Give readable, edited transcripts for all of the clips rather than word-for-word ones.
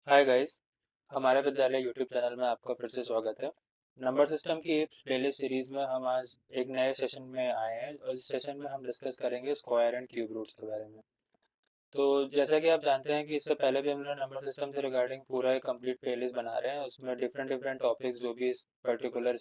Hi guys. हमारे विद्यालय YouTube channel में आपका फिर से स्वागत है। नंबर सिस्टम की प्लेलिस्ट सीरीज में हम आज एक नए सेशन में आए हैं और इस सेशन में हम डिस्कस करेंगे स्क्वायर एंड क्यूब रूट्स के बारे में। तो जैसा कि आप जानते हैं कि इससे पहले भी हम लोग नंबर सिस्टम से रिगार्डिंग पूरा एक कंप्लीट प्लेलिस्ट बना रहे हैं। उसमें डिफरेंट डिफरेंट टॉपिक्स जो भी इस पर्टिकुलर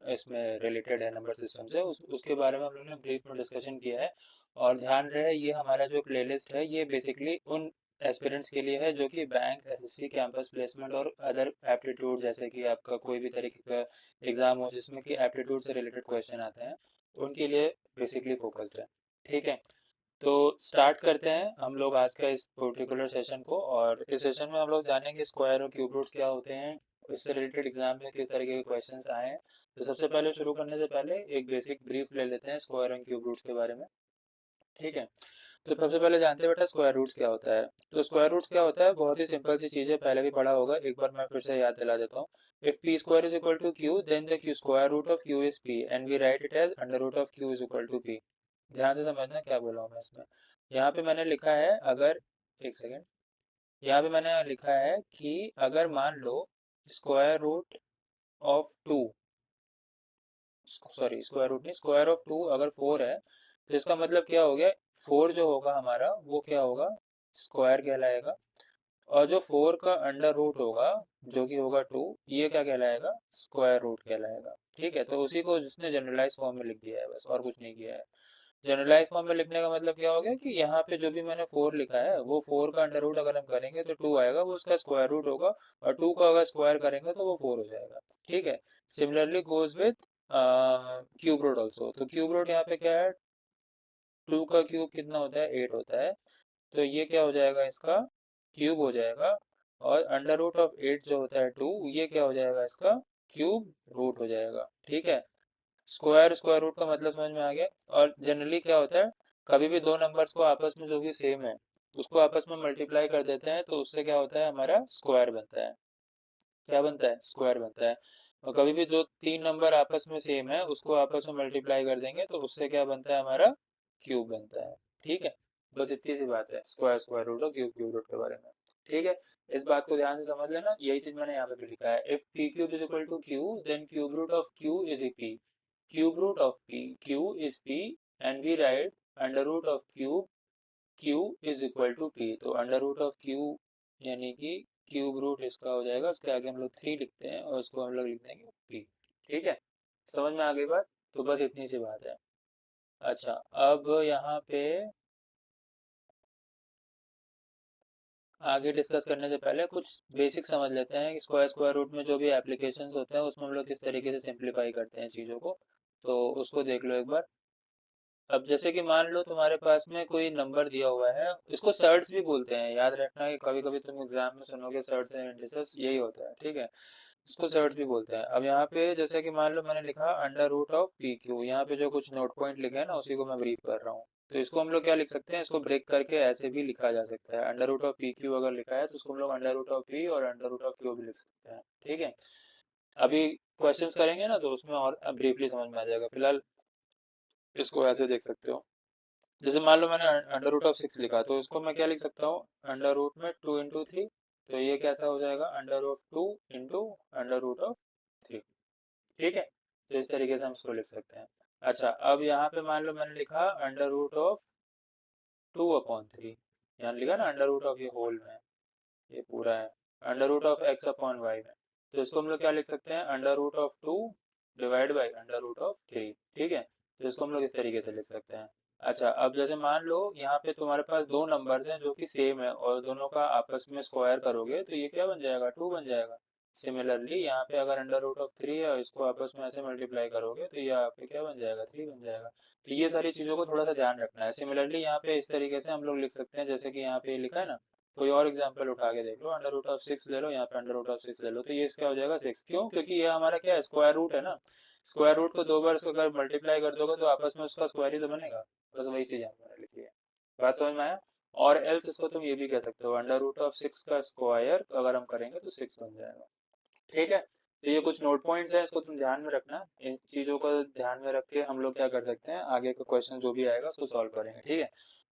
इसमें रिलेटेड है नंबर सिस्टम से उसके बारे में हम लोग ने ब्रीफ में डिस्कशन किया है। और ध्यान रहे ये हमारा जो प्लेलिस्ट है ये बेसिकली उन एस्पिरेंट्स के लिए है जो कि बैंक, एसएससी, कैंपस प्लेसमेंट और अदर एप्टीट्यूड जैसे कि आपका कोई भी तरीके का एग्जाम हो जिसमें कि एप्टीट्यूड से रिलेटेड क्वेश्चन आते हैं, उनके लिए बेसिकली फोकस्ड है। ठीक है, तो स्टार्ट करते हैं हम लोग आज का इस पर्टिकुलर सेशन को। और इस सेशन में हम लोग जानेंगे स्क्वायर और क्यूब रूट्स क्या होते हैं, इससे रिलेटेड एग्जाम में किस तरीके के क्वेश्चंस आए हैं। तो सबसे पहले शुरू करने से पहले एक बेसिक ब्रीफ ले लेते हैं स्क्वायर और क्यूब रूट्स के बारे में। ठीक है, तो सबसे पहले जानते हैं बेटा स्क्वायर रूट्स क्या होता है। तो स्क्वायर रूट्स क्या होता है, बहुत ही सिंपल सी चीज़ है, पहले भी पढ़ा होगा, एक बार मैं फिर से याद दिला देता हूँ। If P square is equal to Q then the Q square root of Q is P and we write it as under root of Q is equal to P. ध्यान से समझना क्या बोला हूँ मैं इसमें। यहाँ पे मैंने लिखा है, अगर एक सेकेंड, यहाँ पे मैंने लिखा है कि अगर मान लो square root of two, sorry square root नहीं, स्क्वायर ऑफ टू अगर फोर है तो इसका मतलब क्या हो गया, फोर जो होगा हमारा वो क्या होगा, स्क्वायर कहलाएगा। और जो फोर का अंडर रूट होगा जो कि होगा टू, ये क्या कहलाएगा, स्क्वायर रूट कहलाएगा। ठीक है, तो उसी को जिसने जनरलाइज फॉर्म में लिख दिया है, बस और कुछ नहीं किया है। जनरलाइज फॉर्म में लिखने का मतलब क्या हो गया कि यहाँ पे जो भी मैंने फोर लिखा है वो फोर का अंडर रूट अगर हम करेंगे तो टू आएगा, वो उसका स्क्वायर रूट होगा। और टू का अगर स्क्वायर करेंगे तो वो फोर हो जाएगा। ठीक है, similarly goes with cube root also. तो क्यूब रूट यहाँ पे क्या है, टू का क्यूब कितना होता है, एट होता है। तो ये क्या हो जाएगा, इसका क्यूब हो जाएगा। और अंडर रूट ऑफ एट जो होता है टू, ये क्या हो जाएगा, इसका क्यूब रूट हो जाएगा। ठीक है, स्क्वायर स्क्वायर रूट का मतलब समझ में आ गया। और जनरली क्या होता है, कभी भी दो नंबर्स को आपस में जो कि सेम है उसको आपस में मल्टीप्लाई कर देते हैं तो उससे क्या होता है, हमारा स्क्वायर बनता है। क्या बनता है, स्क्वायर बनता है। और कभी भी जो तीन नंबर आपस में सेम है उसको आपस में मल्टीप्लाई कर देंगे तो उससे क्या बनता है, हमारा क्यूब बनता है। ठीक है, बस इतनी सी बात है स्क्वायर स्क्वायर रूट और क्यूब क्यूब रूट के बारे में। ठीक है, इस बात को ध्यान से समझ लेना, यही चीज मैंने यहाँ पे भी लिखा है। If P cube is equal to Q then cube root of Q is E P, cube root of P, Q is P and we write under root of cube, Q is equal to P. तो under root of Q यानी कि cube root इसका हो जाएगा, उसके आगे हम लोग थ्री लिखते हैं और उसको हम लोग लिख देंगे पी। ठीक है, समझ में आ गई बात। तो बस इतनी सी बात है। अच्छा, अब यहाँ पे आगे डिस्कस करने से पहले कुछ बेसिक समझ लेते हैं कि स्क्वायर स्क्वायर रूट में जो भी एप्लीकेशंस होते हैं उसमें हम लोग किस तरीके से सिंप्लीफाई करते हैं चीज़ों को। तो उसको देख लो एक बार। अब जैसे कि मान लो तुम्हारे पास में कोई नंबर दिया हुआ है, इसको सर्ट्स भी बोलते हैं, याद रखना कि कभी कभी तुम एग्जाम में सुनोगे सर्ट्स एंड इंडिसेस, यही होता है। ठीक है, इसको सर्ट्स भी बोलते हैं। अब यहाँ पे जैसे कि मान लो मैंने लिखा under root of P Q, यहाँ पे जो कुछ नोट पॉइंट लिखे हैं ना उसी को मैं ब्रीफ कर रहा हूँ। तो इसको हम लोग क्या लिख सकते हैं, इसको ब्रेक करके ऐसे भी लिखा जा सकता है। Under root of P Q अगर लिखा है तो उसको हम लोग अंडर रूट ऑफ पी और अंडर रूट ऑफ क्यू भी लिख सकते हैं। ठीक है, अभी क्वेश्चंस करेंगे ना तो उसमें और ब्रीफली समझ में आ जाएगा। फिलहाल इसको ऐसे देख सकते हो, जैसे मान लो मैंने अंडर रूट ऑफ सिक्स लिखा तो इसको मैं क्या लिख सकता हूँ, अंडर रूट में टू इंटू थ्री। तो ये कैसा हो जाएगा, under root two into under root of three. ठीक है, तो इस तरीके से हम इसको लिख सकते हैं। अच्छा, अब यहाँ पे मान लो मैंने लिखा under root of two upon three, यहाँ लिखा ना अंडर रूट ऑफ ये होल में, ये पूरा है under root of X upon Y में। तो इसको हम लोग क्या लिख सकते हैं, under root of two divide by under root of three. ठीक है, तो इसको हम लोग इस तरीके से लिख सकते हैं। अच्छा, अब जैसे मान लो यहाँ पे तुम्हारे पास दो नंबर्स हैं जो कि सेम है और दोनों का आपस में स्क्वायर करोगे तो ये क्या बन जाएगा, टू बन जाएगा। सिमिलरली यहाँ पे अगर अंडर रूट ऑफ थ्री है और इसको आपस में ऐसे मल्टीप्लाई करोगे तो ये यहाँ पे क्या बन जाएगा, थ्री बन जाएगा। तो ये सारी चीज़ों को थोड़ा सा ध्यान रखना है। सिमिलरली यहाँ पे इस तरीके से हम लोग लिख सकते हैं, जैसे कि यहाँ पे लिखा है ना, कोई और एग्जांपल उठा के देख लो, अंडर रूट ऑफ सिक्स ले लो, यहाँ पे अंडर रूट ऑफ सिक्स ले लो, तो ये इसका हो जाएगा सिक्स। क्यों, क्योंकि ये हमारा क्या है, स्क्वायर रूट है ना। स्क्वायर रूट को दो बार अगर मल्टीप्लाई कर दोगे तो आपस में उसका स्क्वायर ही तो बनेगा। बस वही चीज हमने लिखी है। बात समझ में आया। और एल्स इसको तुम ये भी कह सकते हो, अंडर रूट ऑफ सिक्स का स्क्वायर अगर हम करेंगे तो सिक्स बन जाएगा। ठीक है, तो ये कुछ नोट पॉइंट्स हैं, इसको तुम ध्यान में रखना। इन चीज़ों को ध्यान में रख के हम लोग क्या कर सकते हैं, आगे का क्वेश्चन जो भी आएगा उसको सॉल्व करेंगे, ठीक है।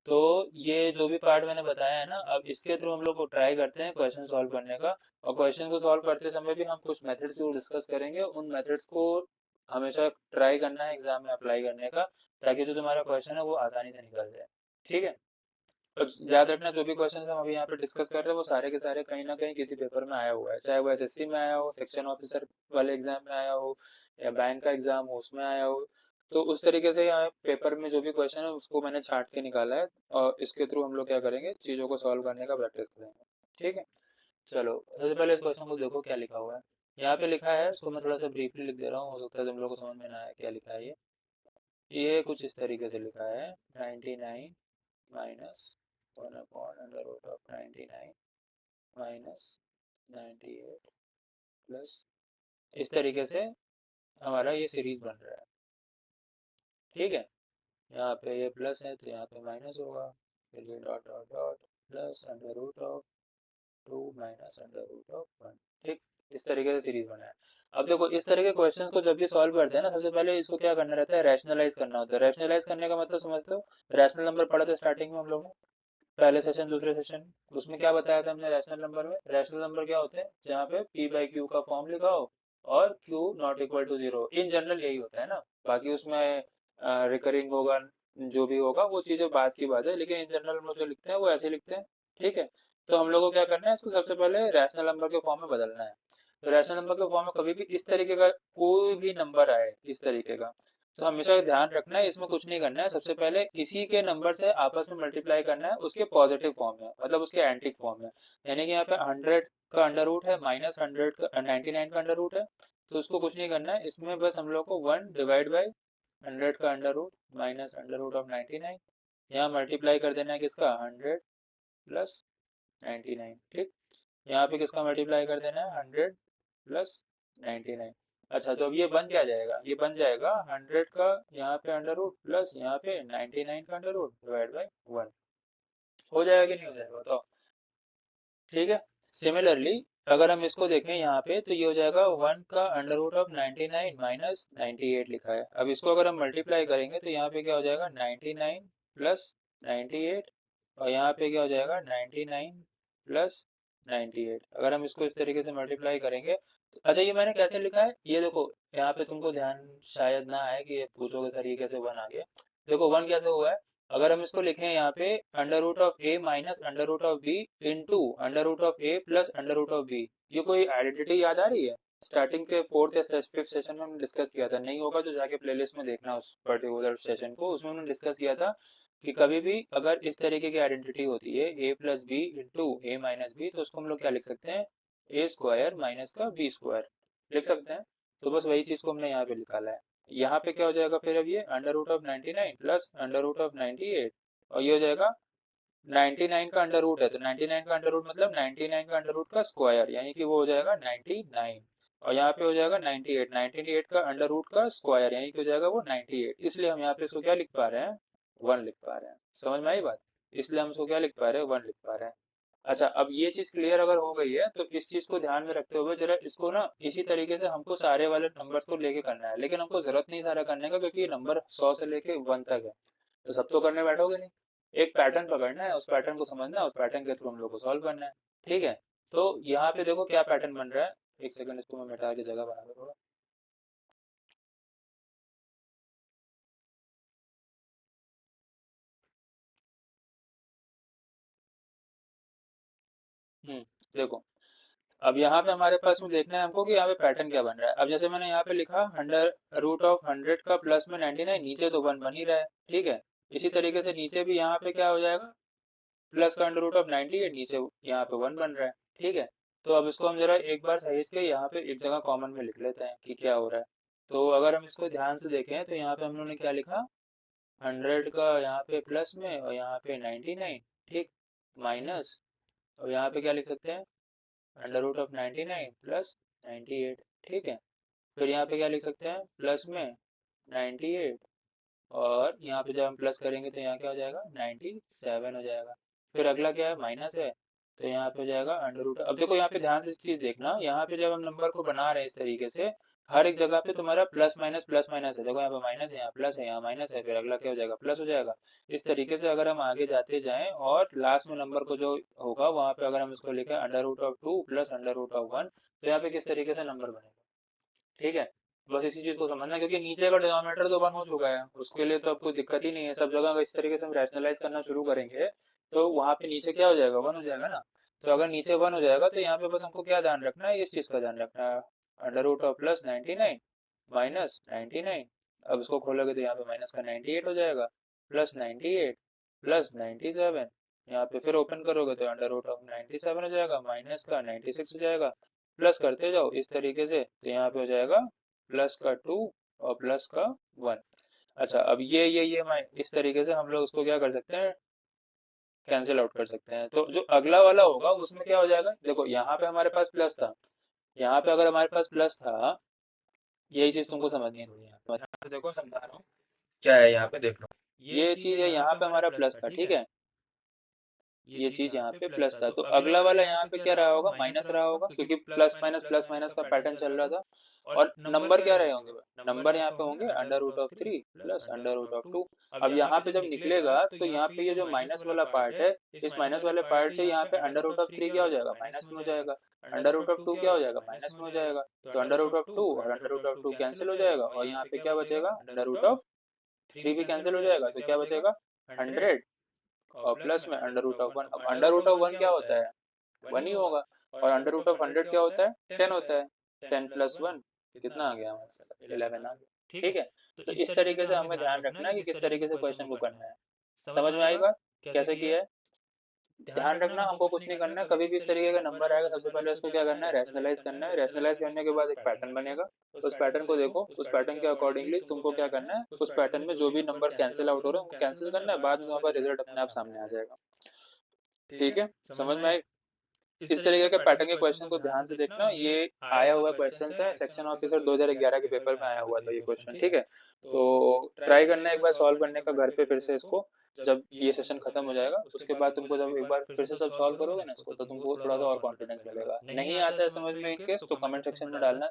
तो ये जो भी पार्ट मैंने बताया है ना, अब इसके थ्रू हम लोग को ट्राई करते हैं क्वेश्चन सॉल्व करने का। और क्वेश्चन को सॉल्व करते समय भी हम कुछ मेथड्स को डिस्कस करेंगे, उन मेथड्स को हमेशा ट्राई करना है एग्जाम में अप्लाई करने का, ताकि जो तुम्हारा क्वेश्चन है वो आसानी से निकल जाए, ठीक है। और याद रखना जो भी क्वेश्चन हम अभी यहाँ पे डिस्कस कर रहे हैं वो सारे के सारे कहीं ना कहीं किसी पेपर में आया हुआ है, चाहे वो एसएससी में आया हो, सेक्शन ऑफिसर वाले एग्जाम में आया हो, या बैंक का एग्जाम हो उसमें आया हो। तो उस तरीके से यहाँ पेपर में जो भी क्वेश्चन है उसको मैंने छांट के निकाला है, और इसके थ्रू हम लोग क्या करेंगे, चीज़ों को सॉल्व करने का प्रैक्टिस करेंगे, ठीक है। चलो सबसे पहले इस क्वेश्चन को देखो क्या लिखा हुआ है। यहाँ पे लिखा है, उसको मैं थोड़ा सा ब्रीफली लिख दे रहा हूँ, हो सकता है तुम लोग को समझ में ना आए क्या लिखा है ये कुछ इस तरीके से लिखा है, 99 माइनस 1/√99 माइनस 98 प्लस, इस तरीके से हमारा ये सीरीज बन रहा है, ठीक है। यहाँ पे ये प्लस है तो यहाँ पे माइनस होगा, फिर ये डॉट डॉट डॉट प्लस √2 - √1, ठीक। इस तरीके से सीरीज बना है। अब देखो इस तरह के क्वेश्चंस को जब भी सॉल्व करते हैं ना, सबसे पहले इसको क्या करना रहता है, रैशनलाइज करना होता है। रैशनलाइज करने का मतलब समझते हो, रैशनल नंबर पढ़ा था स्टार्टिंग में हम लोग ने, पहले सेशन दूसरे सेशन, उसमें क्या बताया था हमने रैशनल नंबर में। रैशनल नंबर क्या होते हैं, जहाँ पे p/q का फॉर्म लिखा हो और q not equal to 0, in general यही होता है ना। बाकी उसमें रिकरिंग होगा, जो भी होगा वो चीज़ें बात की बात है, लेकिन इन जनरल में जो लिखते हैं वो ऐसे लिखते हैं, ठीक है। तो हम लोग को क्या करना है, इसको सबसे पहले रैशनल नंबर के फॉर्म में बदलना है। तो रैशनल नंबर के फॉर्म में कभी भी इस तरीके का कोई भी नंबर आए इस तरीके का, तो हमेशा ध्यान रखना है, इसमें कुछ नहीं करना है, सबसे पहले इसी के नंबर से आपस में मल्टीप्लाई करना है उसके पॉजिटिव फॉर्म में, मतलब उसके एंटिक फॉर्म में। यानी कि यहाँ पे 100 का अंडर रूट है माइनस 100 का 99 का अंडर रूट है, तो उसको कुछ नहीं करना है, इसमें बस हम लोग को 1 डिवाइड बाई 100 का under root minus under root of 99, यहाँ मल्टीप्लाई कर देना है किसका, 100 प्लस 99, ठीक। यहाँ पे किसका मल्टीप्लाई कर देना है, 100 प्लस 99। अच्छा तो अब ये बन क्या जाएगा, ये बन जाएगा 100 का यहाँ पे अंडर रूट प्लस यहाँ पे 99 का अंडर रूट डिवाइड बाई 1। हो जाएगा कि नहीं हो जाएगा बताओ, ठीक है। सिमिलरली अगर हम इसको देखें यहाँ पे, तो ये हो जाएगा 1 का अंडर रूट ऑफ 99 माइनस 98 लिखा है। अब इसको अगर हम मल्टीप्लाई करेंगे तो यहाँ पे क्या हो जाएगा, 99 प्लस 98, और यहाँ पे क्या हो जाएगा, 99 प्लस 98। अगर हम इसको इस तरीके से मल्टीप्लाई करेंगे अच्छा ये मैंने कैसे लिखा है ये देखो, यहाँ पे तुमको ध्यान शायद ना आए कि ये पूछोगे सर ये कैसे 1 आ गया। देखो 1 कैसे हुआ है, अगर हम इसको लिखें यहाँ पे under root of a minus under root of b into under root of a plus under root of b, ये कोई आइडेंटिटी याद आ रही है, स्टार्टिंग के 4th या 5th सेशन में हमने डिस्कस किया था, नहीं होगा तो जाके प्लेलिस्ट में देखना उस पर्टिकुलर सेशन को, उसमें हमने डिस्कस किया था कि कभी भी अगर इस तरीके की आइडेंटिटी होती है ए plus b into a minus B, तो उसको हम लोग क्या लिख सकते हैं, ए स्क्वायर माइनस का बी स्क्वायर लिख सकते हैं। तो बस वही चीज को हमने यहाँ पे निकाला है। यहाँ पे क्या हो जाएगा फिर, अब ये under root of 99 plus under root of 98, और ये हो जाएगा 99 का अंडर रूट है, तो 99 का अंडर रूट मतलब 99 का अंडर रूट का स्क्वायर, यानी कि वो हो जाएगा 99, और यहाँ पे हो जाएगा 98, 98 का अंडर रूट का स्क्वायर, यानी कि हो जाएगा वो 98, इसलिए हम यहाँ पे इसको क्या लिख पा रहे हैं, 1 लिख पा रहे हैं। समझ में आई बात, इसलिए हम इसको क्या लिख पा रहे हैं, 1 लिख पा रहे हैं। अच्छा अब ये चीज क्लियर अगर हो गई है, तो इस चीज को ध्यान में रखते हुए जरा इसको ना इसी तरीके से हमको सारे वाले नंबर्स को लेके करना है, लेकिन हमको जरूरत नहीं सारा करने का, क्योंकि ये नंबर 100 से लेके 1 तक है, तो सब तो करने बैठोगे नहीं। एक पैटर्न पकड़ना है, उस पैटर्न को समझना है, उस पैटर्न के थ्रू हम लोग को सॉल्व करना है, ठीक है। तो यहाँ पे देखो क्या पैटर्न बन रहा है, एक सेकंड इसको मैं मिटा के जगह बना दूं थोड़ा। हम्म देखो अब यहाँ पे हमारे पास में देखना है हमको कि यहाँ पे पैटर्न क्या बन रहा है। अब जैसे मैंने यहाँ पे लिखा अंडर रूट ऑफ 100 का प्लस में 99, नीचे तो 1 बन ही रहा है, ठीक है। इसी तरीके से नीचे भी यहाँ पे क्या हो जाएगा, प्लस का अंडर रूट ऑफ 98, नीचे यहाँ पे 1 बन रहा है, ठीक है। तो अब इसको हम जरा एक बार सहेज के यहाँ पे एक जगह कॉमन में लिख लेते हैं कि क्या हो रहा है। तो अगर हम इसको ध्यान से देखें तो यहाँ पे हम लोगों ने क्या लिखा, 100 का यहाँ पे प्लस में और यहाँ पे 99, ठीक, माइनस, और यहाँ पे क्या लिख सकते हैं, अंडर रूट ऑफ 99 प्लस 98, ठीक है। फिर यहाँ पे क्या लिख सकते हैं, प्लस में 98, और यहाँ पे जब हम प्लस करेंगे तो यहाँ क्या हो जाएगा, 97 हो जाएगा। फिर अगला क्या है, माइनस है, तो यहाँ पे हो जाएगा अंडर रूट। अब देखो यहाँ पे ध्यान से चीज देखना, यहाँ पे जब हम नंबर को बना रहे हैं इस तरीके से, हर एक जगह पे तुम्हारा प्लस माइनस है। देखो यहाँ पे माइनस है, यहाँ प्लस है, यहाँ माइनस है, फिर अगला क्या हो जाएगा, प्लस हो जाएगा। इस तरीके से अगर हम आगे जाते जाएं और लास्ट में नंबर को जो होगा वहां पे अगर हम इसको लिखें under root of 2 plus under root of 1, तो यहाँ पे किस तरीके से नंबर बनेगा। ठीक है, बस इसी चीज को समझना, क्योंकि नीचे का डिनोमिनेटर तो 1 हो चुका है, उसके लिए तो अब कोई दिक्कत ही नहीं है। सब जगह इस तरीके से हम रैशनलाइज करना शुरू करेंगे तो वहां पे नीचे क्या हो जाएगा, 1 हो जाएगा ना। तो अगर नीचे 1 हो जाएगा तो यहाँ पे बस हमको क्या ध्यान रखना है, इस चीज का ध्यान रखना है, under root of plus 99 minus 99। अब इसको खोलोगे तो यहाँ पे माइनस का 98 हो जाएगा, प्लस 98 प्लस 97। यहाँ पे फिर ओपन करोगे तो अंडर रूट ऑफ 97 हो जाएगा, माइनस का 96 हो जाएगा, प्लस करते जाओ इस तरीके से, तो यहाँ पे हो जाएगा प्लस का 2 और प्लस का 1। अच्छा, अब ये इस तरीके से हम लोग उसको क्या कर सकते हैं, कैंसिल आउट कर सकते हैं। तो जो अगला वाला होगा उसमें क्या हो जाएगा, देखो यहाँ पे हमारे पास प्लस था, यहाँ पे अगर हमारे पास प्लस था, यही चीज तुमको समझनी है थोड़ी। यहाँ पे देखो समझा रहा हूँ क्या है, यहाँ पे देख लो, ये चीज है, यहाँ पे हमारा प्लस था, ठीक है, ये चीज यहाँ पे प्लस था, तो अगला वाला यहाँ पे क्या रहा होगा, माइनस रहा होगा, क्योंकि प्लस माइनस का पैटर्न चल रहा था। और नंबर क्या रहे होंगे, नंबर यहाँ पे होंगे under root of 3 plus under root of 2। अब यहाँ पे जब निकलेगा तो यहाँ पे ये जो माइनस वाला पार्ट है, इस माइनस वाले पार्ट से यहाँ पे अंडर रूट ऑफ 3 क्या हो जाएगा, माइनस में हो जाएगा, अंडर रूट ऑफ 2 क्या हो जाएगा, माइनस में हो जाएगा। तो अंडर रूट ऑफ 2 और अंडर रूट ऑफ 2 कैंसिल हो जाएगा, और यहाँ पे क्या बचेगा, अंडर रूट ऑफ 3 भी कैंसिल हो जाएगा, तो क्या बचेगा 100 और प्लस में अंडर रूट ऑफ 1। अब अंडर रूट ऑफ 1 क्या होता है, 1 ही होगा, और अंडर रूट ऑफ 100 क्या होता है, 10 होता है। 10 प्लस 1 कितना आ गया हमारे पास, 11 आ गया। ठीक है, तो इस तरीके से हमें ध्यान रखना है कि किस तरीके से क्वेश्चन को करना है। समझ में आई बात, कैसे किया है। ध्यान रखना, हमको कुछ नहीं करना है, कभी भी इस तरीके का नंबर आएगा सबसे पहले उसको क्या करना है, रैशनलाइज करना है। रैशनलाइज करने के बाद एक पैटर्न बनेगा, उस पैटर्न को देखो, उस पैटर्न के अकॉर्डिंगली तुमको क्या करना है, उस पैटर्न में जो भी नंबर कैंसिल आउट हो रहे हैं उनको कैंसिल करना है, बाद में तुम्हारे पास रिजल्ट अपने आप सामने आ जाएगा। ठीक है, समझ में आई। इस तरीके के पैटर्न के क्वेश्चन को ध्यान से देखना, ये आया हुआ क्वेश्चन है, सेक्शन ऑफिसर 2011 के पेपर में आया हुआ था ये क्वेश्चन। ठीक है, तो ट्राई करना एक बार सॉल्व करने का घर पे फिर से इसको, जब ये सेशन खत्म हो जाएगा उसके बाद तुमको जब एक बार फिर से सब सॉल्व करोगे ना इसको, तो तुमको थोड़ा सा और कॉन्फिडेंस मिलेगा। नहीं आता है समझ में इन केस तो कमेंट सेक्शन में डालना,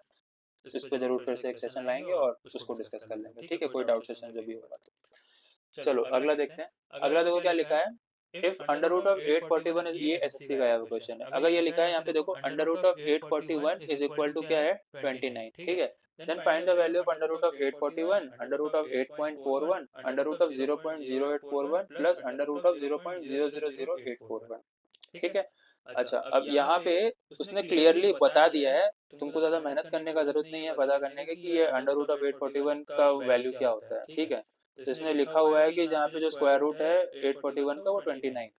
इस पर जरूर फिर से एक सेशन लाएंगे और उसको डिस्कस कर लेंगे। ठीक है, कोई डाउट सेशन जब भी होगा तो। चलो अगला देखते हैं। अगला देखो क्या लिखा है, if under root of 841 is, ये एसएससी का क्वेश्चन है। अगर ये लिखा है यहाँ पे देखो, under root of 841 is equal to क्या है 29। ठीक है, then find the value of under root of 841, under root of 8.41, under root of 0.0841 plus under root of 0.000841। ठीक है, अच्छा अब यहाँ पे उसने क्लियरली बता दिया है, तुमको ज्यादा मेहनत करने का जरूरत नहीं है पता करने के कि ये अंडर रूट ऑफ 841 का वैल्यू क्या होता है। ठीक है, तो इसने लिखा हुआ है कि जहाँ पे जो स्क्वायर रूट है 841 का वो 29।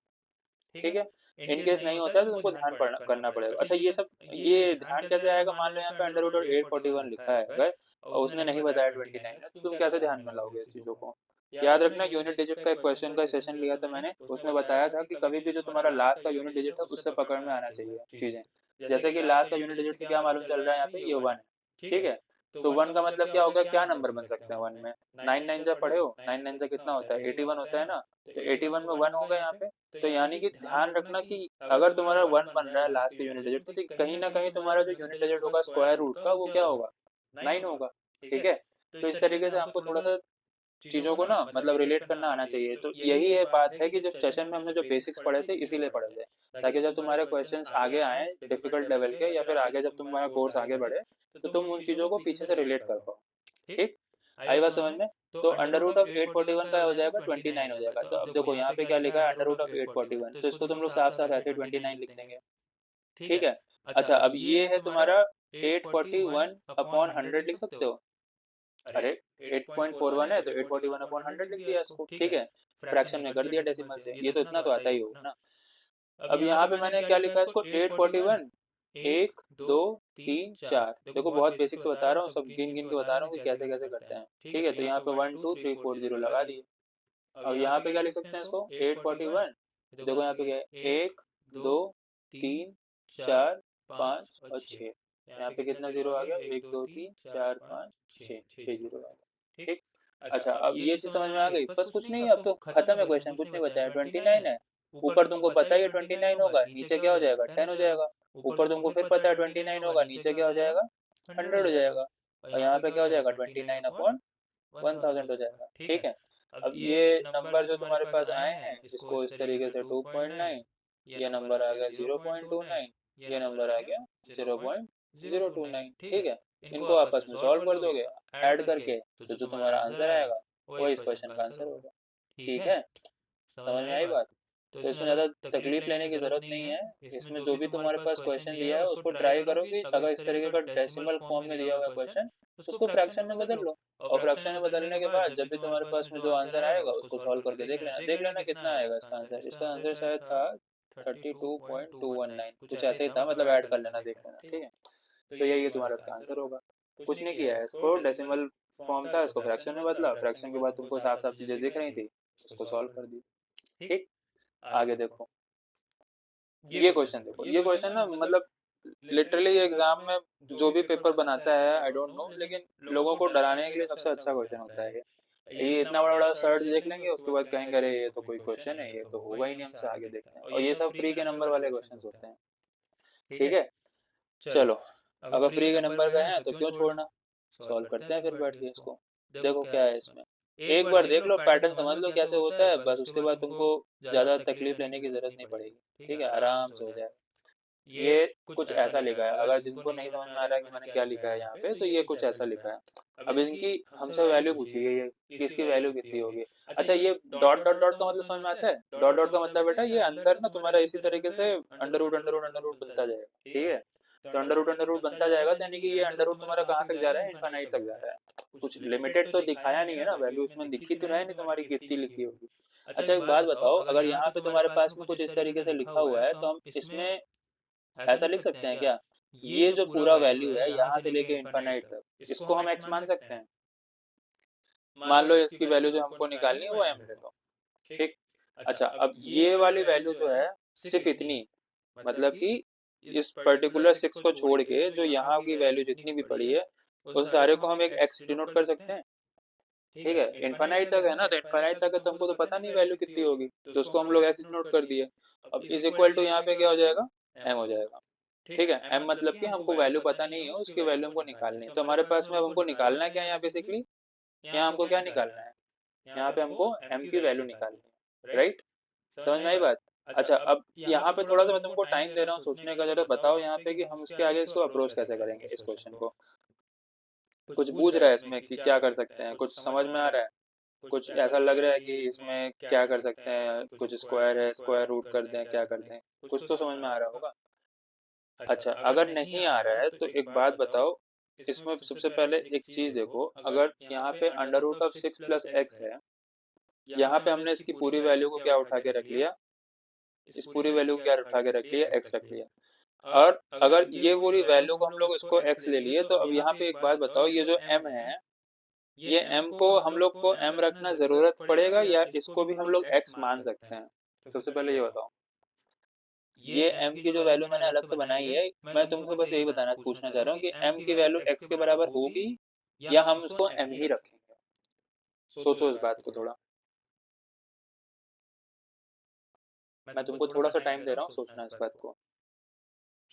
ठीक है, इन केस नहीं होता है तो तुमको ध्यान पढ़ना करना पड़ेगा। अच्छा ये सब, ये ध्यान कैसे आएगा, मान लो यहाँ पे अंडर रूट ऑफ 841 लिखा है अगर, और उसने नहीं बताया 29 है, तो तुम कैसे ध्यान में लाओगे इस चीजों को। याद रखना, यूनिट डिजिट का एक क्वेश्चन का सेशन लिया था मैंने, उसमें बताया था कि कभी भी जो तुम्हारा लास्ट का यूनिट डिजिट है उससे पकड़ में आना चाहिए चीजें। जैसे कि लास्ट का यूनिट डिजिट से क्या मालूम चल रहा है, यहाँ पे ये 1 है। ठीक है, तो 1 का मतलब क्या होगा, क्या नंबर बन सकते हैं 1 में, 9 9 जा पढ़े हो, 9 9 जा कितना होता है 81 होता है ना, तो 81 में 1 होगा यहाँ पे। तो यानी कि ध्यान रखना कि अगर तुम्हारा 1 बन रहा है लास्ट के यूनिट डिजिट में, तो कहीं ना कहीं तुम्हारा जो यूनिट डिजिट होगा स्क्वायर रूट का वो क्या होगा, 9 होगा। ठीक है, तो इस तरीके से हमको थोड़ा सा चीजों को ना मतलब रिलेट करना आना चाहिए। तो यही है बात है कि जब सेशन में हमने जो बेसिक्स पढ़े थे इसीलिए पढ़े थे, ताकि जब तुम्हारे क्वेश्चंस आगे आए डिफिकल्ट लेवल के, या फिर आगे जब तुम्हारा कोर्स आगे बढ़े तो तुम उन चीजों को पीछे से रिलेट कर पाओ। ठीक, आई बात समझ में। तो अंडर रूट ऑफ 841 का हो जाएगा 29 हो जाएगा। तो अब देखो यहाँ पे क्या लिखा है, अंडर रूट ऑफ 841, तो इसको तुम लोग साफ साफ ऐसे 29 लिख देंगे। ठीक है, अच्छा अब ये है तुम्हारा 841 अपॉन 100 लिख सकते हो। अरे 8.41 है तो 841 अपॉन 100 लिख दिया इसको। ठीक है, फ्रैक्शन में कर दिया डेसिमल से, ये तो इतना तो आता ही होगा ना। अब यहाँ पे मैंने क्या लिखा है इसको, 841 1 2 3 4। देखो बहुत बेसिक से बता रहा हूँ, सब गिन गिन के बता रहा हूँ कि कैसे कैसे करते हैं। ठीक है, तो यहाँ पे 1 2 3 4 0 लगा दिए। अब यहाँ पे क्या लिख सकते हैं इसको, 841, देखो यहाँ पे क्या है 1 2 3 4 5 और 6, यहाँ पे कितना जीरो आ गया, 1 2 3 4 5 6, 6 जीरो आ गया। ठीक, अच्छा अब ये चीज समझ में आ गई, बस कुछ नहीं, अब तो खत्म है क्वेश्चन, कुछ नहीं बचा है, 29 है। ऊपर तुमको पता है ये 29 होगा, नीचे क्या हो जाएगा 10 हो जाएगा। ऊपर तुमको फिर पता है 29 होगा, नीचे क्या हो जाएगा 100 हो जाएगा। और यहाँ पे क्या हो जाएगा 29/1000 हो जाएगा। ठीक है, अब ये नंबर जो तुम्हारे पास आए हैं इसको इस तरीके से 2.9, ये नंबर आ गया 0.29, ये नंबर आ गया 0.029। ठीक है, इनको आपस में सॉल्व कर दोगे ऐड करके, तो जो तुम्हारा आंसर आएगा वही इस क्वेश्चन का आंसर होगा। ठीक है, समझ में आई बात? तो इसमें ज़्यादा तकलीफ लेने की ज़रूरत नहीं है। इसमें जो भी तुम्हारे पास क्वेश्चन दिया है उसको ट्राई करो कि अगर इस तरीके का डेसिमल फॉर्म में दिया हुआ है क्वेश्चन, उसको फ्रैक्शन में बदल लो। और फ्रैक्शन में बदलने के बाद जब भी तुम्हारे पास में जो आंसर आएगा उसको सॉल्व करके देख लेना कितना आएगा इसका आंसर। इसका आंसर शायद था 32.219, कुछ ऐसे ही था, मतलब ऐड कर लेना, देख लेना। ठीक है, तो यही तुम्हारा इसका आंसर होगा। कुछ नहीं किया है, इसको डेसिमल फॉर्म था इसको फ्रैक्शन में बदला, फ्रैक्शन के बाद तुमको साफ साफ चीजें दिख रही थी, उसको सॉल्व कर दी। ठीक, आगे देखो ये क्वेश्चन, देखो ये क्वेश्चन ना, मतलब लिटरली एग्जाम में जो भी पेपर बनाता है आई डोंट नो, लेकिन लोगों को डराने के लिए सबसे अच्छा क्वेश्चन होता है ये इतना बड़ा बड़ा सर्च देख लेंगे उसके बाद कहेंगे अरे ये तो कोई क्वेश्चन है, ये तो होगा ही नहीं हमसे, आगे देखते हैं। और ये सब फ्री के नंबर वाले क्वेश्चन होते हैं। ठीक है, चलो, अगर फ्री के नंबर गए हैं तो क्यों छोड़ना, सॉल्व करते हैं फिर बैठ के इसको। देखो क्या है इसमें, एक बार देख लो, पैटर्न समझ लो कैसे होता है, बस उसके बाद तुमको ज़्यादा तकलीफ लेने की ज़रूरत नहीं पड़ेगी। ठीक है, आराम से हो जाएगा। ये कुछ ऐसा लिखा है, अगर जिनको नहीं समझ में आ रहा है कि मैंने क्या लिखा है यहाँ पे, तो ये कुछ ऐसा लिखा है। अब इनकी हमसे वैल्यू पूछी गई है कि इसकी वैल्यू कितनी होगी। अच्छा, ये डॉट डॉट डॉट का मतलब समझ में आता है? डॉट डॉट का मतलब बेटा ये अंदर ना तुम्हारा इसी तरीके से अंडर रूट बनता जाएगा। ठीक है, तो अंडर रूट बनता जाएगा, तो यानी कि ये अंडर रूट तुम्हारा कहाँ तक जा रहा है, इनफाइनाइट तक जा रहा है। कुछ लिमिटेड तो दिखाया नहीं है ना, वैल्यू इसमें दिखी तो है नहीं तुम्हारी कितनी लिखी होगी। अच्छा, एक बात बताओ, अगर यहाँ पे तुम्हारे पास में कुछ इस तरीके से लिखा हुआ है तो हम इसमें ऐसा लिख सकते हैं क्या, ये जो पूरा वैल्यू है यहाँ से लेके इनफाइनाइट तक, इसको हम x मान सकते हैं। मान लो इसकी वैल्यू जो हमको निकालनी है वो m ले लो। ठीक, अच्छा, अब ये वाली वैल्यू जो है सिर्फ इतनी, मतलब कि इस पर्टिकुलर 6 को छोड़ के जो यहाँ की वैल्यू जितनी भी पड़ी है उस सारे को हम एक x डिनोट कर सकते हैं। ठीक है, इनफाइनाइट तक है ना, तो इनफाइनाइट तक है तो हमको तो पता नहीं वैल्यू कितनी होगी, तो उसको हम लोग x डिनोट कर दिए। अब इज इक्वल टू यहाँ पे क्या हो जाएगा, m हो जाएगा। ठीक है, m मतलब कि हमको वैल्यू पता नहीं है, उसकी वैल्यू हमको निकालनी है। तो हमारे पास में अब हमको निकालना है क्या यहाँ बेसिकली, यहाँ हमको क्या निकालना है, यहाँ पे हमको m की वैल्यू निकालनी है। राइट, समझ में आई बात? अच्छा, अब यहाँ पे थोड़ा सा मैं तुमको टाइम दे रहा हूँ सोचने का, जरा बताओ यहाँ पे कि हम इसके आगे इसको अप्रोच कैसे करेंगे इस क्वेश्चन को। कुछ बूझ रहा है इसमें कि क्या कर सकते हैं, कुछ समझ में आ रहा है, कुछ ऐसा लग रहा है कि इसमें क्या कर सकते हैं, कुछ स्क्वायर है स्क्वायर रूट कर दें, क्या कर दें, कुछ तो समझ में आ रहा होगा। अच्छा, अगर नहीं आ रहा है तो एक बात बताओ, इसमें सबसे पहले एक चीज देखो, अगर यहाँ पे अंडर रूट ऑफ 6 + x है, यहाँ पे हमने इसकी पूरी वैल्यू को क्या उठा के रख लिया, इस पूरी वैल्यू को क्या उठा के रख लिया, x रख लिया। और अगर ये पूरी वैल्यू को हम लोग इसको x ले लिए, तो अब यहाँ पे एक बात बताओ, ये जो m है, ये m को हम लोग को m रखना जरूरत पड़ेगा या इसको भी हम लोग x मान सकते हैं? सबसे पहले ये बताओ, ये m की जो वैल्यू मैंने अलग से बनाई है, मैं तुमको बस यही बताना पूछना चाह रहा हूँ कि m की वैल्यू x के बराबर होगी या हम उसको m ही रखेंगे। सोचो इस बात को थोड़ा, मैं तुमको थोड़ा सा टाइम दे रहा हूँ सोचना इस बात को।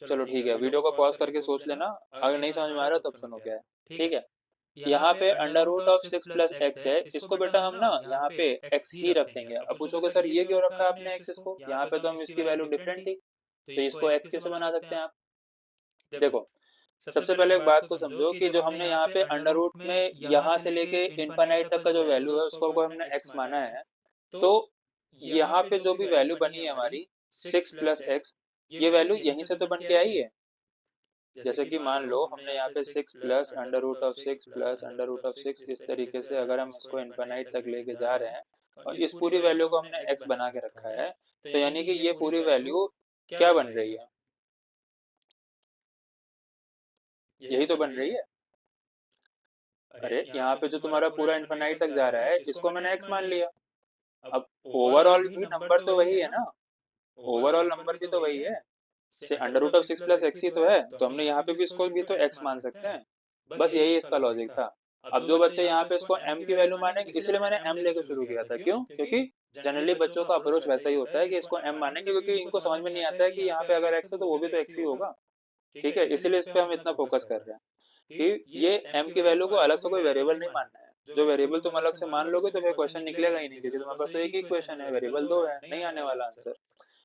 चलो ठीक है, वीडियो को पॉज करके सोच लेना, अगर नहीं समझ में आ रहा तब सुनो क्या है। ठीक है, यहाँ पे अंडर रूट ऑफ 6 + x है, इसको बेटा हम ना यहाँ पे x ही रखेंगे। अब पूछोगे सर ये क्यों रखा आपने x, इसको यहाँ पे तो हम इसकी वैल्यू डिफरेंट थी, तो इसको x कैसे बना सकते हैं आप? देखो, सबसे पहले एक बात को समझो कि जो हमने यहाँ पे अंडर रूट में यहाँ से लेके इनफाइनाइट तक का जो वैल्यू है उसको हमने x माना है, तो यहाँ पे जो भी वैल्यू बनी है हमारी 6 + x, ये वैल्यू यहीं से तो बन के आई है। जैसे कि मान लो हमने यहाँ पे 6 + √6 + √6 इस तरीके से अगर हम इसको इनफाइनाइट तक लेके जा रहे हैं और इस पूरी वैल्यू को हमने x बना के रखा है, तो यानी कि ये पूरी वैल्यू क्या बन रही है, यही तो बन रही है। अरे यहाँ पे जो तुम्हारा पूरा इनफाइनाइट तक जा रहा है इसको मैंने x मान लिया। अब ओवरऑल भी नंबर तो वही है ना, ओवरऑल नंबर भी तो वही है, से अंडर रूट ऑफ 6 + x ही तो है, तो हमने यहाँ पे भी इसको भी तो x मान सकते हैं। बस यही इसका लॉजिक था। अब जो बच्चे यहाँ पे इसको m की वैल्यू मानेंगे, इसलिए मैंने m लेके शुरू किया था, क्यों, क्योंकि जनरली बच्चों का अप्रोच वैसा ही होता है कि इसको m मानेंगे, क्योंकि इनको समझ में नहीं आता है कि यहाँ पे अगर x है तो वो भी तो x ही होगा। ठीक है, इसीलिए इस पे हम इतना फोकस कर रहे हैं कि ये m की वैल्यू को अलग से कोई वेरिएबल नहीं मानना है। जो वेरिएबल तुम अलग से मान लोगे तो फिर क्वेश्चन निकलेगा ही नहीं, क्योंकि तुम्हारे पास तो एक ही क्वेश्चन है, वेरिएबल दो है, नहीं आने वाला आंसर।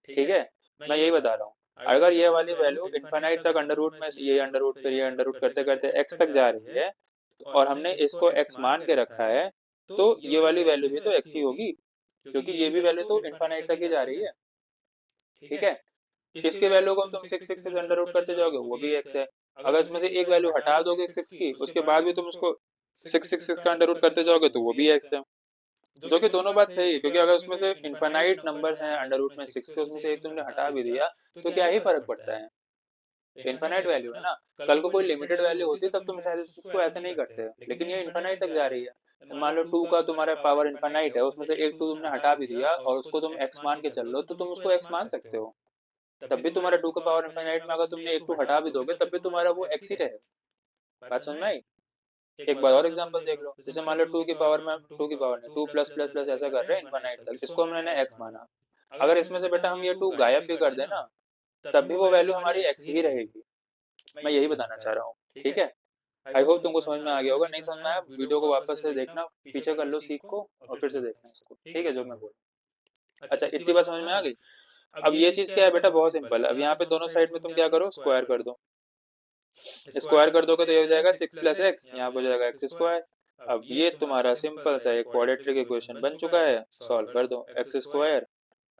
ठीक है, मैं यही बता रहा हूँ। अगर ये वाली वैल्यू इनफाइनाइट तक अंडर रूट में ये अंडर रूट फिर ये अंडर रूट करते करते x तक जा रही है, और हमने इसको x मान के रखा है, तो ये वाली वैल्यू भी तो x ही होगी, क्योंकि ये भी वैल्यू तो इनफाइनाइट तक ही जा रही है। ठीक है, इसके वैल्यू को तुम सिक्स सिक्स से अंडर रूट करते जाओगे, वो भी x है। अगर इसमें से एक वैल्यू हटा दोगे सिक्स की, उसके बाद भी तुम उसको सिक्स सिक्स सिक्स का अंडर रूट करते जाओगे तो वो भी x है। जो कि दोनों बात सही है, क्योंकि अगर उसमें से इनफाइनाइट नंबर्स हैं अंडर रूट में सिक्स के, उसमें से एक तुमने हटा भी दिया तो क्या ही फर्क पड़ता है, इनफाइनाइट वैल्यू है ना। कल को कोई लिमिटेड वैल्यू होती तब तुम शायद उसको ऐसे नहीं करते, लेकिन ये इनफाइनाइट तक जा रही है। मान लो टू का तुम्हारा पावर इनफाइनाइट है, उसमें से एक टू तुमने हटा भी दिया और उसको तुम एक्स मान के चल लो, तो तुम उसको एक्स मान सकते हो। तब भी तुम्हारा टू का पावर इनफाइनाइट में अगर तुमने एक टू हटा भी दोगे तब भी तुम्हारा वो एक्स ही रहेगा। बात समझ में आई? एक बार और एग्जांपल देख लो, जैसे मान लो टू की पावर में, टू की पावर नहीं, टू प्लस प्लस प्लस ऐसा कर रहे हैं इनफाइनाइट तक, इसको हमने एक्स माना। अगर इसमें से बेटा हम ये टू गायब भी कर देना, तब भी वो वैल्यू हमारी एक्स ही रहेगी। मैं यही बताना चाह रहा हूँ। ठीक है, आई होप तुमको समझ में आ गया होगा। नहीं समझ में आया, वीडियो को वापस से देखना, पीछे कर लो सीख को, और फिर से देखना इसको। ठीक है, जो मैं बोल, अच्छा इतनी बात समझ में आ गई। अब ये चीज क्या है बेटा, बहुत सिंपल है। अब यहाँ पे दोनों साइड में तुम क्या करो, स्क्वायर कर दो। स्क्वायर कर दोगे तो ये हो जाएगा सिक्स प्लस एक्स, यहाँ पे हो जाएगा एक्स स्क्वायर। अब ये तुम्हारा सिंपल सा एक क्वाड्रेटिक इक्वेशन बन चुका है, सॉल्व कर दो एक्स स्क्वायर।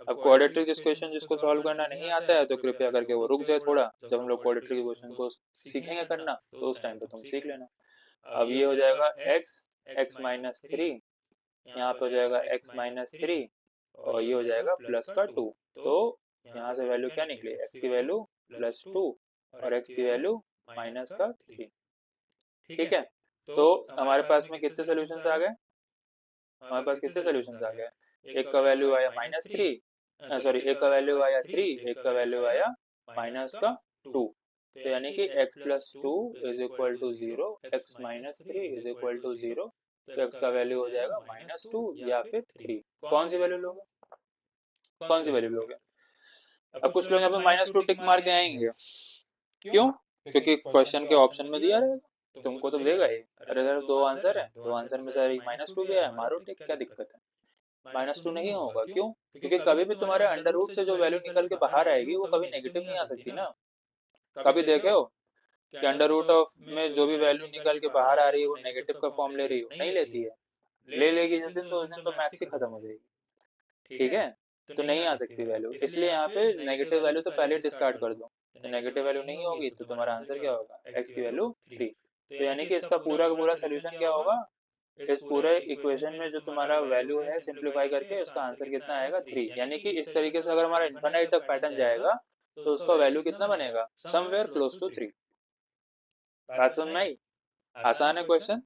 अब क्वाड्रेटिक इक्वेशन जिसको सॉल्व करना नहीं आता है तो कृपया करके वो रुक जाए थोड़ा, जब हम लोग क्वाड्रेटिक इक्वेशन को सीखेंगे करना तो उस टाइम पे तुम सीख लेना। अब ये हो जाएगा एक्स, एक्स माइनस थ्री, यहाँ पे हो जाएगा एक्स माइनस थ्री, और ये हो जाएगा प्लस का टू। तो यहाँ से वैल्यू क्या निकली, एक्स की वैल्यू प्लस टू और एक्स की वैल्यू माइनस का थ्री। ठीक है, तो हमारे पास में कितने सोल्यूशन आ गए, हमारे पास कितने सोल्यूशन आ गए, एक का वैल्यू आया माइनस थ्री, सॉरी एक का वैल्यू आया थ्री, एक का वैल्यू आया माइनस का टू। तो यानी कि x plus two is equal to zero, x minus three is equal to zero. तो x का वैल्यू हो जाएगा माइनस टू या फिर थ्री। कौन सी वैल्यू लोगे, कौन सी वैल्यू लोगे? अब कुछ लोग यहाँ पे माइनस टू टिक मार के आएंगे, क्यों? क्योंकि क्वेश्चन के ऑप्शन में दिया रहेगा, तुमको तो देगा ही। अरे सर दो आंसर है, दो आंसर में सर माइनस टू भी है, मारो टिक, क्या दिक्कत है? माइनस टू नहीं होगा, क्यों? क्योंकि कभी भी तुम्हारे अंडर रूट से जो वैल्यू निकल के बाहर आएगी वो कभी नेगेटिव नहीं आ सकती ना। कभी देखे हो कि अंडर रूट ऑफ में जो भी वैल्यू निकल के बाहर आ रही है वो नेगेटिव का फॉर्म ले रही हो? नहीं लेती है। ले लेगी जिस दिन तो उस दिन तो मैथ्स ही खत्म हो जाएगी। ठीक है, तो नहीं आ सकती वैल्यू, इसलिए यहाँ पे नेगेटिव वैल्यू तो पहले डिस्कार्ड कर दो। तो नेगेटिव वैल्यू नहीं होगी तो तुम्हारा आंसर क्या होगा, एक्स की वैल्यू थ्री। तो यानी कि इसका पूरा का पूरा सोल्यूशन क्या होगा, इस पूरे इक्वेशन में जो तुम्हारा वैल्यू है सिंप्लीफाई करके उसका आंसर कितना आएगा, थ्री। यानी कि इस तरीके से अगर हमारा इन्फिनिट तक पैटर्न जाएगा तो उसका वैल्यू कितना बनेगा, समवेयर क्लोज टू थ्री। बात समझ में आई? आसान है क्वेश्चन,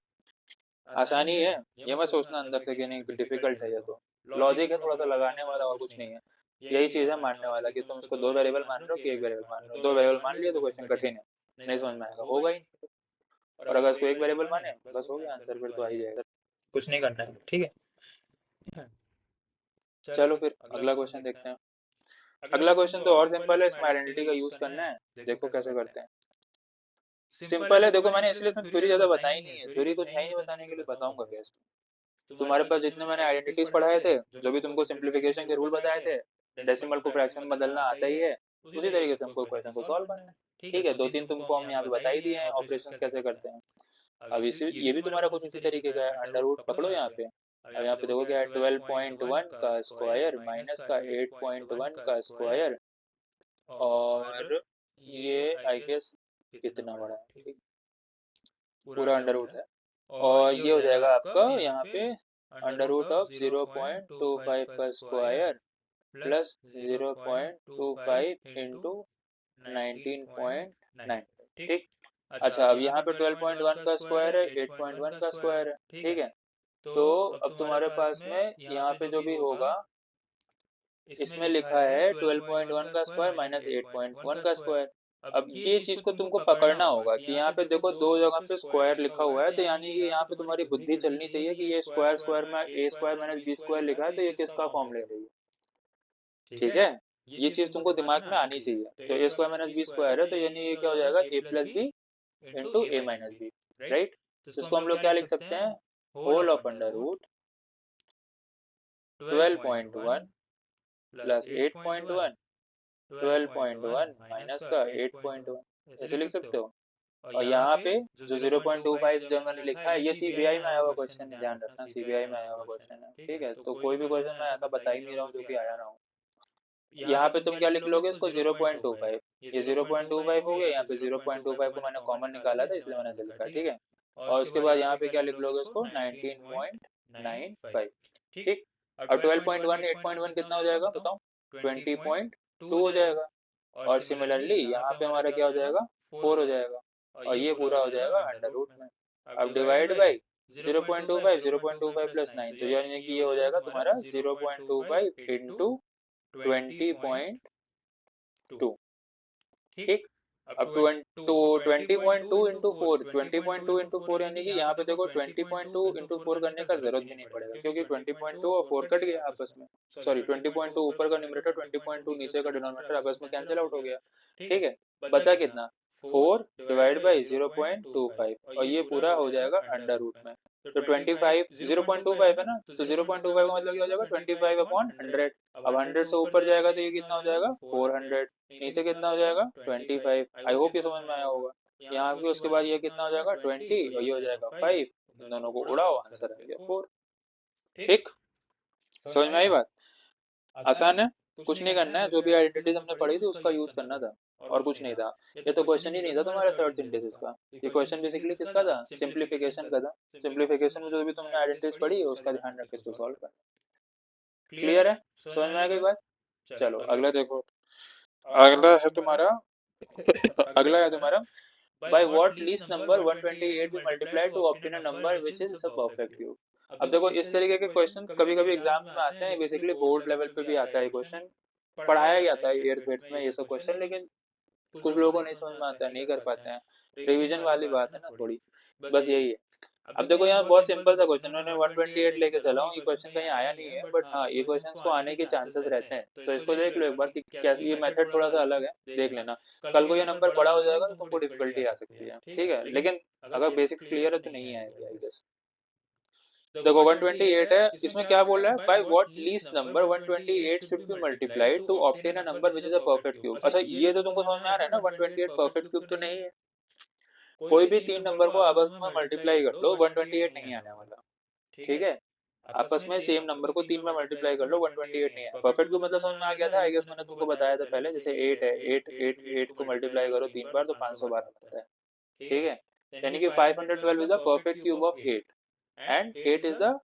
आसानी है। ये मत सोचना अंदर से कि नहीं डिफिकल्ट है, ये तो लॉजिक है थोड़ा सा लगाने वाला, और कुछ नहीं है। यही चीज है मानने वाला, कि तुम इसको दो वेरिएबल मान रहे हो कि एक वेरिएबल मान रहे हो। दो वेरिएबल मान लिए तो क्वेश्चन कठिन है, नहीं समझ में आएगा, होगा ही नहीं। और अगर इसको एक वेरिएबल माने बस हो गया आंसर, फिर तो आ ही जाएगा, कुछ नहीं करना है। ठीक है, चलो फिर अगला क्वेश्चन देखते हैं। अगला क्वेश्चन तो और सिंपल है, इसमें आइडेंटिटी का यूज करना है। देखो कैसे करते हैं, सिंपल है। देखो मैंने इसलिए इसमें थ्योरी ज्यादा बताई नहीं है, थ्योरी कुछ है ही नहीं बताने के लिए, बताऊंगा क्या इसमें। तुम्हारे पास जितने मैंने आइडेंटिटीज पढ़ाए थे, जो भी तुमको सिंप्लीफिकेशन के रूल बताए थे, डेसिमल को फ्रैक्शन में बदलना आता ही है, उसी तरीके से हमको क्वेश्चन को सॉल्व करना है। ठीक है, दो तीन तुमको हम यहाँ पे बता ही दिए हैं ऑपरेशंस कैसे करते हैं। अब इसी ये भी तुम्हारा कुछ उसी तरीके का है, अंडर रूट पकड़ो यहाँ पे। अब यहाँ पे देखो क्या है, 12.1 का स्क्वायर माइनस का 8.1 का स्क्वायर, और ये आई गेस कितना बड़ा है, ठीक, पूरा अंडर रूट है। और ये हो जाएगा आपका यहाँ पे अंडर रूट ऑफ 0.25 का स्क्वायर प्लस 0.25 इंटू 19.9। ठीक, अच्छा अब यहाँ पे 12.1 का स्क्वायर है, 8.1 का स्क्वायर है। ठीक है, तो अब तुम्हारे पास में यहाँ पे जो भी होगा, इसमें लिखा है 12.1 का स्क्वायर माइनस 8.1 का स्क्वायर। अब ये चीज को तुमको पकड़ना होगा कि यहाँ पे देखो दो जगह पे स्क्वायर लिखा हुआ है, तो यानी कि यहाँ पे तुम्हारी बुद्धि चलनी चाहिए कि ये स्क्वायर स्क्वायर में ए स्क्वायर माइनस बी स्क्वायर लिखा है, तो ये किसका फॉर्म ले रही है। ठीक है, ये चीज तुमको दिमाग में आनी चाहिए। तो a square minus b square है, तो यानी ये क्या हो जाएगा, a plus b into a minus b, right. तो इसको हम लोग क्या लिख सकते हैं, whole of under root 12.1 plus 8.1, 12.1 minus का 8.1, ऐसे लिख सकते हो। और यहाँ पे जो 0.25 जो मैंने लिखा है, ये सीबीआई में आया हुआ क्वेश्चन है, ध्यान रखना सीबीआई में आया हुआ क्वेश्चन है, ठीक है। तो कोई भी क्वेश्चन मैं ऐसा बता ही नहीं रहा हूँ जो कि आया ना हो। यहाँ पे तुम क्या लिख लोगे इसको, 0.25, ये 0.25 हो गया, यहाँ पे 0.25 को मैंने कॉमन निकाला था इसलिए मैंने ऐसे लिखा, ठीक है। और उसके बाद यहाँ पे क्या लिख लोगे इसको, 19.95, ठीक। अब 12.1 8.1 कितना हो जाएगा बताओ, 20.2 हो जाएगा। और सिमिलरली यहाँ पे हमारा क्या हो जाएगा, 4 हो जाएगा। और ये पूरा हो जाएगा अंडर रूट में। अब डिवाइड बाई 0.25, 0.25 प्लस 9, तो यानी कि ये हो जाएगा तुम्हारा 0.25 इंटू 20.2, ठीक। अब 20.2 इंटू 4, 20.2 इंटू 4 यानी कि यहाँ पे देखो 20.2 इंटू 4 करने का जरूरत भी नहीं पड़ेगा, क्योंकि 20.2 और 4 कट गया आपस में। सॉरी, 20.2 ऊपर का न्यूमरेटर, 20.2 नीचे का डिनोमिनेटर आपस में कैंसिल आउट हो गया, ठीक है। बचा कितना, 4 डिवाइड बाई 0.25, और ये पूरा हो जाएगा अंडर रूट में। तो 25 0.25 है ना, तो 0.25 का मतलब क्या हो जाएगा, 25 अपॉन 100। अब 100 से ऊपर जाएगा तो ये कितना हो जाएगा, 400। नीचे कितना हो जाएगा, 25। आई होप ये समझ में आया होगा। यहाँ भी उसके बाद ये कितना हो जाएगा, 20, और ये हो जाएगा 5। इन दोनों को उड़ाओ, आंसर आ गया 4, ठीक। समझ में आई बात, आसान है, कुछ नहीं करना है, जो भी आइडेंटिटीज हमने पढ़ी थी उसका यूज करना था, और कुछ नहीं था। ये तो क्वेश्चन ही नहीं था तुम्हारा सर्च सिंथेसिस का, ये क्वेश्चन बेसिकली किसका था, सिंप्लीफिकेशन का था। सिंप्लीफिकेशन में जो भी तुमने आइडेंटिटीज पढ़ी है उसका ध्यान रख के इसको सॉल्व करना। क्लियर है, समझ में आ गई बात। चलो अगला देखो, अगला है तुम्हारा अगला है तुम्हारा, by what least number 128 be multiplied to obtain a number which is a perfect cube। अब देखो इस तरीके के क्वेश्चन कभी कभी एग्जाम्स में आते हैं, बेसिकली बोर्ड लेवल पे भी आता है क्वेश्चन, पढ़ाया जाता है 8th में ये सब क्वेश्चन, लेकिन कुछ लोगों को नहीं समझ में आता है, नहीं कर पाते हैं। रिवीजन वाली बात है ना थोड़ी, बस यही है। अब देखो यहाँ बहुत सिंपल सा क्वेश्चन, मैंने 128 लेके चला हूँ, ये क्वेश्चन कहीं आया नहीं है, बट हाँ ये क्वेश्चंस को आने के चांसेस रहते हैं, तो इसको देख लो एक बार कि क्या ये मेथड थोड़ा सा अलग है, देख लेना। कल को ये नंबर बड़ा हो जाएगा तो तुमको डिफिकल्टी आ सकती है, ठीक है, लेकिन अगर बेसिक्स क्लियर है तो नहीं आएगी आई गेस। देखो 128 है, इसमें क्या बोल रहा है, by what least number 128 should be multiplied to obtain a number which is a perfect cube. अच्छा ये तो तुमको समझ में आ रहा है ना, 128 परफेक्ट क्यूब तो नहीं है, कोई भी तीन नंबर को आपस में मल्टीप्लाई कर लो 128 नहीं आने वाला, ठीक है। आपस में सेम नंबर को तीन बार मल्टीप्लाई कर लो 128 नहीं है। परफेक्ट क्यूब मतलब समझ में आ गया था आई गेस, मैंने तुमको बताया था पहले, जैसे 8 है, 8 को मल्टीप्लाई करो तीन बार तो 512 बनता है, ठीक है। यानी कि 512 is the perfect cube of 8, and 8 is the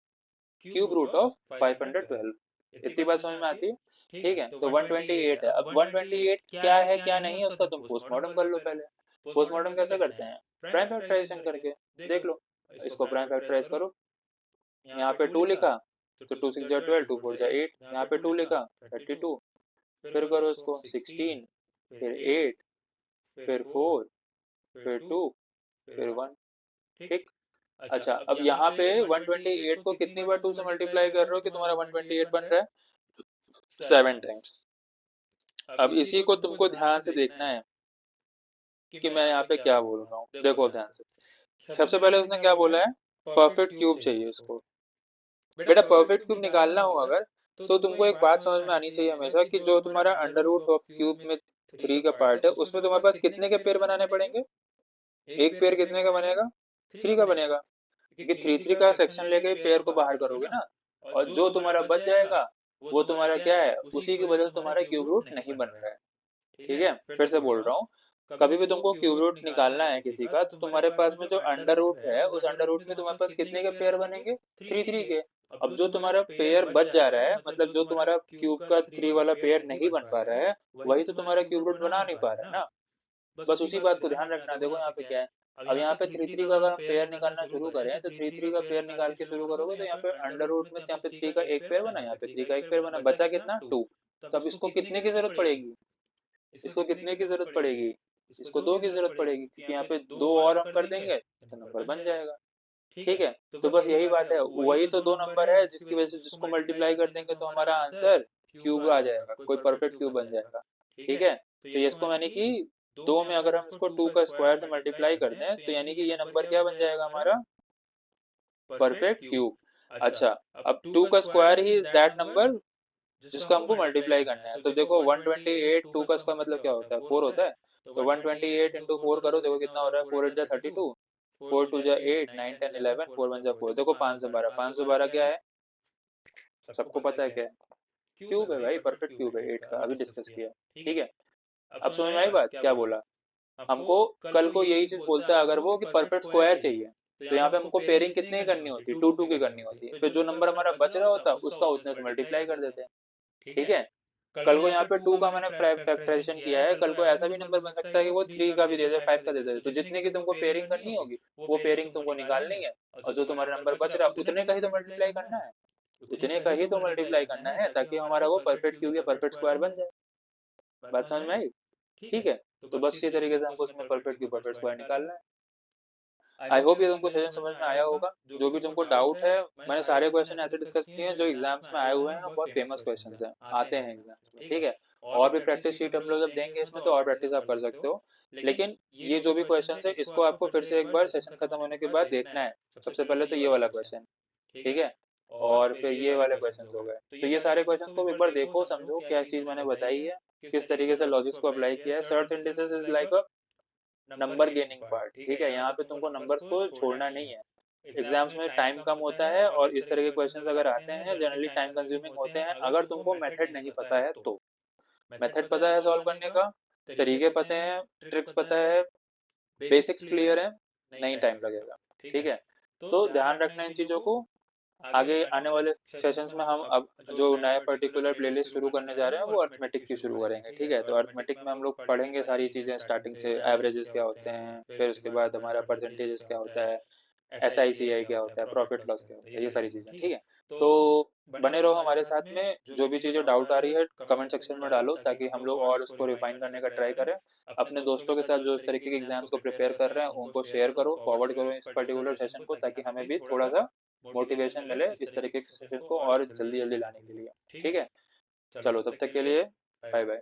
cube root of 512। इतनी बात समझ में आती है, ठीक है। तो 128 है, अब 128 क्या है क्या नहीं है उसका तुम पोस्टमार्टम कर लो पहले। पोस्टमार्टम कैसे करते हैं, प्राइम फैक्टराइजेशन करके, देख लो। इसको प्राइम फैक्टराइज करो, यहाँ पे 2 लिखा तो 2 6 जा 12, 2 4 जा 8, यहाँ पे 2 लिखा 32, फिर करो इसको 16, फिर 8, फिर 4, फिर 2, फिर 1, ठीक। अच्छा अब यहाँ पे 128 को कितनी बार 2 से मल्टीप्लाई कर रहे हो कि तुम्हारा 128 बन रहा है, 7 टाइम्स। अब इसी को तुमको ध्यान से देखना है कि मैं यहाँ पे क्या बोल रहा हूँ, देखो ध्यान से। सबसे पहले उसने क्या बोला है, परफेक्ट क्यूब चाहिए उसको। बेटा परफेक्ट क्यूब निकालना हो अगर, तो तुमको एक बात समझ में आनी चाहिए हमेशा कि जो तुम्हारा अंडर रूट ऑफ क्यूब में 3 का पार्ट है उसमें तुम्हारे पास कितने के पेयर बनाने पड़ेंगे, एक पेयर कितने का बनेगा, 3 का बनेगा, क्योंकि 3 का सेक्शन लेके पेयर को बाहर करोगे ना, और जो तुम्हारा बच जाएगा वो तुम्हारा क्या है, उसी की वजह से तुम्हारा क्यूब रूट नहीं बन रहा है, ठीक है। फिर से बोल रहा हूँ, कभी भी तुमको क्यूब रूट निकालना है किसी का, तो तुम्हारे पास में जो अंडर रूट है उस अंडर रूट में तुम्हारे पास कितने के पेयर बनेंगे, 3 के। अब जो तुम्हारा पेयर बच जा रहा है, मतलब जो तुम्हारा क्यूब का 3 वाला पेयर नहीं बन पा रहा है, वही तो तुम्हारा क्यूब रूट बना नहीं पा रहा है ना। बस उसी बात को ध्यान रखना। देखो यहाँ पे क्या है, अब यहाँ पे 3 का अगर हम पेयर निकालना शुरू करें तो 3 का पेयर निकाल के शुरू करोगे तो यहाँ पे अंडर रूट में यहाँ पे 3 का एक पेयर बना, यहाँ पे 3 का एक पेयर बना, बचा कितना 2। तो अब इसको कितने की जरूरत पड़ेगी, इसको कितने की जरूरत पड़ेगी, इसको 2 की जरूरत पड़ेगी, क्योंकि यहाँ पे 2 और हम कर देंगे तो नंबर बन जाएगा। ठीक है, तो बस यही बात है, वही तो 2 नंबर है जिसकी वजह से जिसको मल्टीप्लाई कर देंगे तो हमारा आंसर क्यूब आ जाएगा, कोई परफेक्ट क्यूब बन जाएगा। ठीक है, तो ये इसको यानी कि 2 में अगर हम इसको 2 का स्क्वायर से मल्टीप्लाई कर दें तो यानी कि ये नंबर क्या बन जाएगा हमारा, परफेक्ट क्यूब। अच्छा, अब 2 का square he is that number जिसका हमको मल्टीप्लाई करना है। तो देखो 128, 2 का स्क्वायर मतलब क्या होता है, 4 होता है। तो 128 इंटू 4 करो, देखो कितना हो रहा है, 4 8 जा 32, 4 2 जा 8, 9 10 11, 4 1 जा 4, देखो 512। 512 क्या है, सबको पता है क्या है, क्यूब है भाई, परफेक्ट क्यूब है 8 का, अभी डिस्कस किया। ठीक है, अब समझ में आई बात क्या बोला। हमको कल को यही चीज बोलता है अगर वो कि परफेक्ट स्क्वायर चाहिए, तो यहाँ पे हमको पेयरिंग कितनी ही करनी होती है, 2 2 की करनी होती है, फिर जो नंबर हमारा बच रहा होता है उसका उतने से मल्टीप्लाई कर देते हैं। ठीक है, कल को यहाँ पे 2 का मैंने फैक्टराइजेशन किया है, कल को ऐसा भी नंबर बन सकता है कि वो 3 का भी दे दे, 5 का दे दे, तो जितने की तुमको पेयरिंग करनी होगी वो पेयरिंग तुमको निकालनी है, और जो तुम्हारा नंबर बच रहा है उतने का ही तो मल्टीप्लाई करना है, उतने का ही तो मल्टीप्लाई करना है, ताकि हमारा वो परफेक्ट क्यूब या परफेक्ट स्क्वायर बन जाए। बात समझ में आई। ठीक है, तो बस इसी तरीके से हमको उसमें परफेक्ट क्यूब परफेक्ट स्क्वायर निकालना है। आई होप ये तुमको सेशन समझ में आया होगा। जो भी तुमको डाउट है, मैंने सारे क्वेश्चन ऐसे डिस्कस किए हैं जो एग्जाम्स में आए हुए हैं, बहुत फेमस क्वेश्चंस हैं, आते हैं एग्जाम्स में। ठीक है, और भी प्रैक्टिस शीट हम लोग जब देंगे इसमें तो और प्रैक्टिस आप कर सकते हो, लेकिन ये जो भी क्वेश्चन है इसको आपको फिर से एक बार सेशन खत्म होने के बाद देखना है। सबसे पहले तो ये वाला क्वेश्चन, ठीक है, और फिर ये वाले क्वेश्चंस हो गए, तो ये सारे क्वेश्चंस को एक बार देखो, समझो क्या चीज मैंने बताई है, किस तरीके से लॉजिक्स को अप्लाई किया है। Search synthesis is like a number gaining part. ठीक है, यहाँ पे तुमको नंबर्स को छोड़ना नहीं है। एग्जाम्स में टाइम कम होता है और इस तरह के क्वेश्चंस अगर आते हैं जनरली टाइम कंज्यूमिंग होते हैं, अगर तुमको मेथड नहीं पता है तो। मेथड पता है सॉल्व करने का, तरीके पता है, ट्रिक्स पता है, बेसिक्स क्लियर है, नहीं टाइम लगेगा। ठीक है, तो ध्यान रखना इन चीजों को। आगे आने वाले सेशंस में हम अब जो नया पर्टिकुलर प्लेलिस्ट शुरू करने जा रहे हैं वो अर्थमेटिक की शुरू करेंगे। ठीक है, तो अर्थमेटिक में हम लोग पढ़ेंगे सारी चीजें स्टार्टिंग से, एवरेजेस क्या होते हैं, फिर उसके बाद हमारा परसेंटेजेस क्या होता है, SICI क्या होता है, प्रॉफिट लॉस क्या होता है, ये सारी चीजें। ठीक है, तो बने रहो हमारे साथ में। जो भी चीजें डाउट आ रही है कमेंट सेक्शन में डालो, ताकि हम लोग और उसको रिफाइन करने का ट्राई करें। अपने दोस्तों के साथ जो इस तरीके के एग्जाम्स को प्रिपेयर कर रहे हैं उनको शेयर करो, फॉरवर्ड करो इस पर्टिकुलर सेशन को, ताकि हमें भी थोड़ा सा मोटिवेशन मिले इस तरीके के सेशन को और जल्दी जल्दी लाने के लिए। ठीक है, चलो तब तक के लिए बाय बाय।